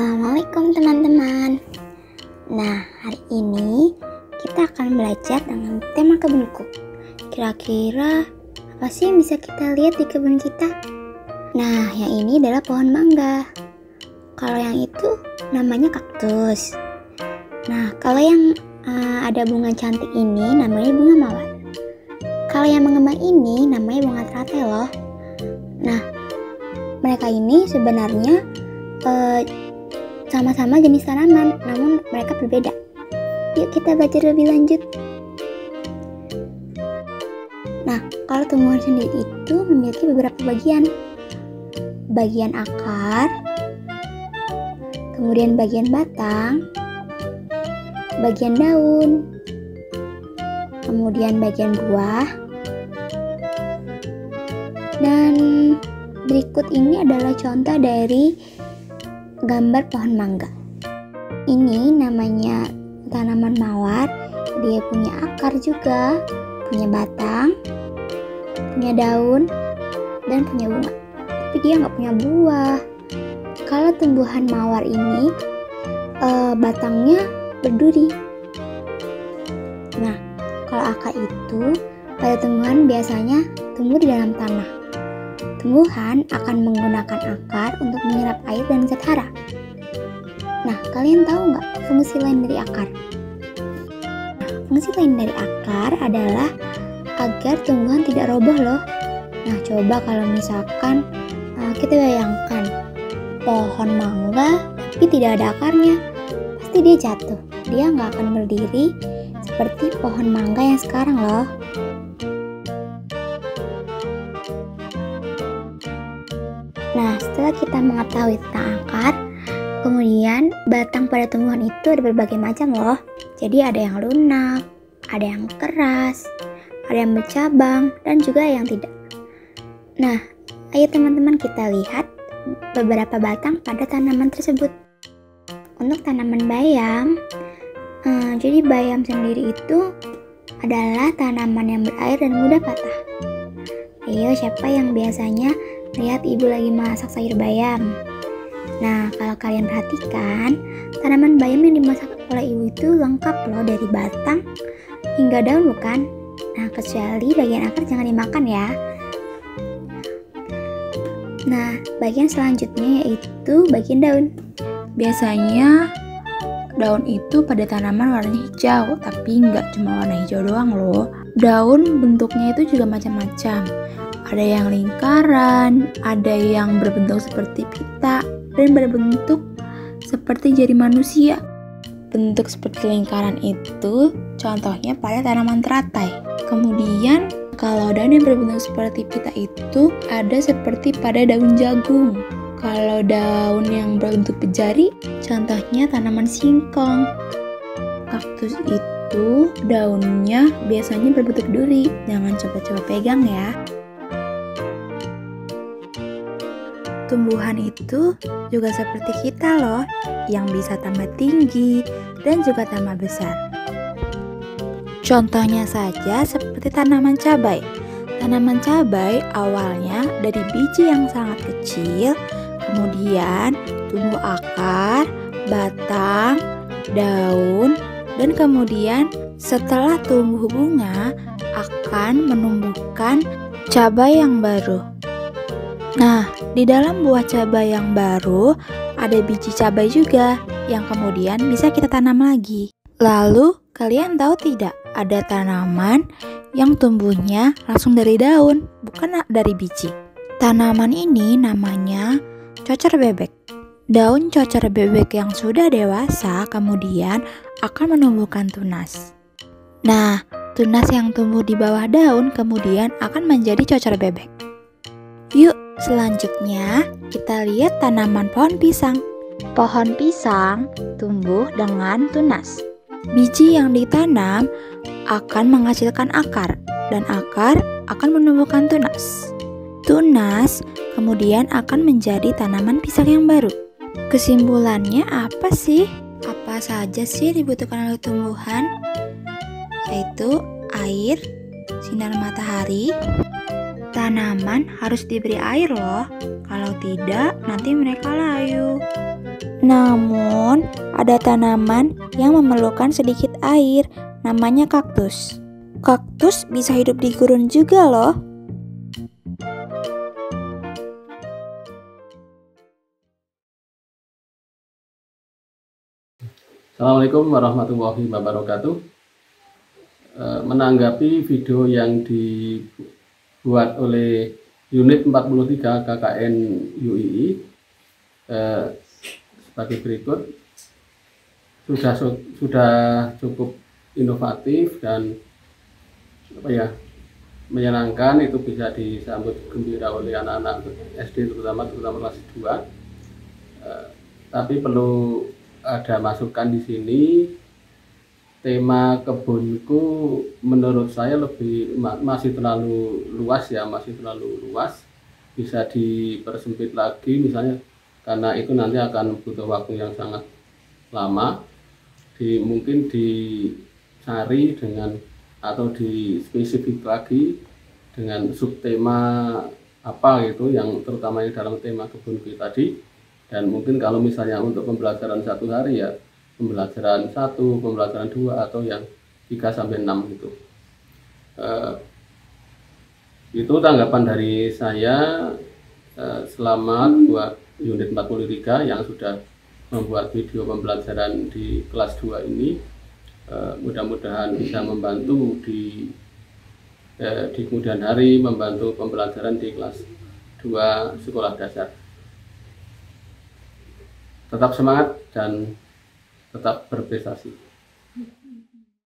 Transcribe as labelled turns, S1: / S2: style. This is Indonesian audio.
S1: Assalamualaikum teman-teman. Nah, hari ini kita akan belajar dengan tema kebun buku. Kira-kira apa sih yang bisa kita lihat di kebun kita? Nah, yang ini adalah pohon mangga. Kalau yang itu namanya kaktus. Nah, kalau yang ada bunga cantik ini namanya bunga mawar. Kalau yang mengembang ini namanya bunga teratai loh. Nah, mereka ini sebenarnya sama-sama jenis tanaman, namun mereka berbeda. Yuk kita belajar lebih lanjut. Nah, kalau tumbuhan sendiri itu memiliki beberapa bagian. Bagian akar, kemudian bagian batang, bagian daun, kemudian bagian buah, dan berikut ini adalah contoh dari gambar pohon mangga. Ini namanya tanaman mawar. Dia punya akar juga, punya batang, punya daun, dan punya bunga. Tapi dia nggak punya buah. Kalau tumbuhan mawar ini batangnya berduri. Nah, kalau akar itu pada tumbuhan biasanya tumbuh di dalam tanah. Tumbuhan akan menggunakan akar untuk menyerap air dan zat hara. Nah, kalian tahu nggak fungsi lain dari akar? Nah, fungsi lain dari akar adalah agar tumbuhan tidak roboh loh. Nah, coba kalau misalkan kita bayangkan pohon mangga tapi tidak ada akarnya, pasti dia jatuh. Dia nggak akan berdiri seperti pohon mangga yang sekarang loh. Nah, setelah kita mengetahui tentang akar, kemudian batang pada tumbuhan itu ada berbagai macam loh. Jadi ada yang lunak, ada yang keras, ada yang bercabang, dan juga yang tidak. Nah, ayo teman-teman kita lihat beberapa batang pada tanaman tersebut. Untuk tanaman bayam, jadi bayam sendiri itu adalah tanaman yang berair dan mudah patah. Ayo, siapa yang biasanya lihat ibu lagi masak sayur bayam? Nah, kalau kalian perhatikan, tanaman bayam yang dimasak oleh ibu itu lengkap loh, dari batang hingga daun, bukan? Nah, kecuali bagian akar jangan dimakan ya. Nah, bagian selanjutnya yaitu bagian daun.
S2: Biasanya daun itu pada tanaman warna hijau, tapi nggak cuma warna hijau doang loh. Daun bentuknya itu juga macam-macam. Ada yang lingkaran, ada yang berbentuk seperti pita, dan berbentuk seperti jari manusia. Bentuk seperti lingkaran itu contohnya pada tanaman teratai. Kemudian kalau daun yang berbentuk seperti pita itu ada seperti pada daun jagung. Kalau daun yang berbentuk jari contohnya tanaman singkong. Kaktus itu daunnya biasanya berbentuk duri. Jangan coba-coba pegang ya. Tumbuhan itu juga seperti kita loh, yang bisa tambah tinggi dan juga tambah besar. Contohnya saja seperti tanaman cabai. Tanaman cabai awalnya dari biji yang sangat kecil, kemudian tumbuh akar, batang, daun, dan kemudian setelah tumbuh bunga akan menumbuhkan cabai yang baru. Nah, di dalam buah cabai yang baru ada biji cabai juga yang kemudian bisa kita tanam lagi. Lalu, kalian tahu tidak, ada tanaman yang tumbuhnya langsung dari daun, bukan dari biji. Tanaman ini namanya cocer bebek. Daun cocer bebek yang sudah dewasa kemudian akan menumbuhkan tunas. Nah, tunas yang tumbuh di bawah daun kemudian akan menjadi cocer bebek. Yuk, selanjutnya kita lihat tanaman pohon pisang. Pohon pisang tumbuh dengan tunas. Biji yang ditanam akan menghasilkan akar, dan akar akan menumbuhkan tunas. Tunas kemudian akan menjadi tanaman pisang yang baru. Kesimpulannya apa sih? Apa saja sih dibutuhkan oleh tumbuhan? Yaitu air, sinar matahari. Tanaman harus diberi air loh, kalau tidak nanti mereka layu. Namun, ada tanaman yang memerlukan sedikit air, namanya kaktus. Kaktus bisa hidup di gurun juga loh.
S3: Assalamualaikum warahmatullahi wabarakatuh. Menanggapi video yang dibuat oleh unit 43 KKN UII sebagai berikut, sudah cukup inovatif dan menyenangkan. Itu bisa disambut gembira oleh anak-anak SD terutama kelas 2. Tapi perlu ada masukan di sini. Tema kebunku menurut saya masih terlalu luas ya, bisa dipersempit lagi misalnya, karena itu nanti akan butuh waktu yang sangat lama. Mungkin dicari dengan atau dispesifik lagi dengan subtema apa gitu, yang terutama dalam tema kebunku tadi. Dan mungkin kalau misalnya untuk pembelajaran 1 hari ya, pembelajaran 1, pembelajaran 2, atau yang 3-6 gitu. Itu tanggapan dari saya. Selamat buat unit 43 yang sudah membuat video pembelajaran di kelas 2 ini. Mudah-mudahan bisa membantu di kemudian hari, membantu pembelajaran di kelas 2 sekolah dasar. Tetap semangat dan tetap berprestasi.